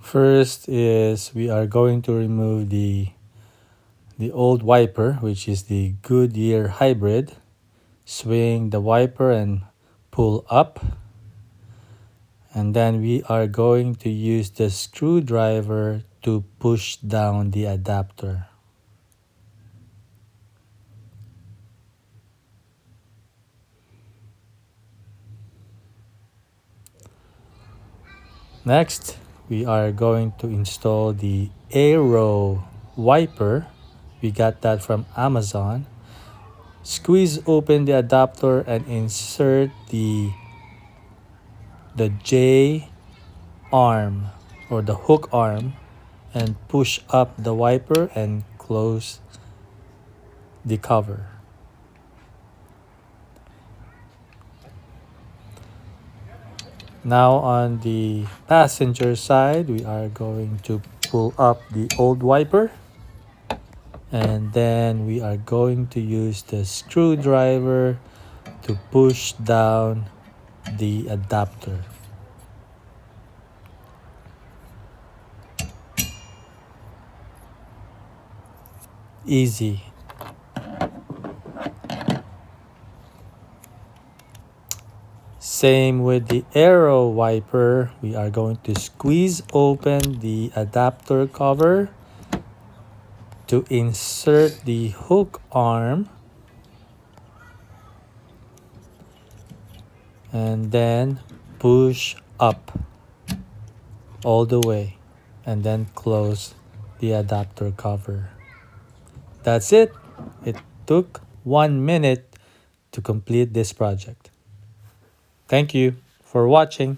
First is we are going to remove the old wiper, which is the Goodyear hybrid. Swing the wiper and pull up. And then we are going to use the screwdriver to push down the adapter. Next, we are going to install the Aero wiper. We got that from Amazon. Squeeze open the adapter and insert the J arm or the hook arm and push up the wiper and close the cover. Now on the passenger side, we are going to pull up the old wiper, and then we are going to use the screwdriver to push down the adapter. Easy. Same with the Aero wiper. We are going to squeeze open the adapter cover to insert the hook arm and then push up all the way and then close the adapter cover. That's it. It took 1 minute to complete this project. Thank you for watching.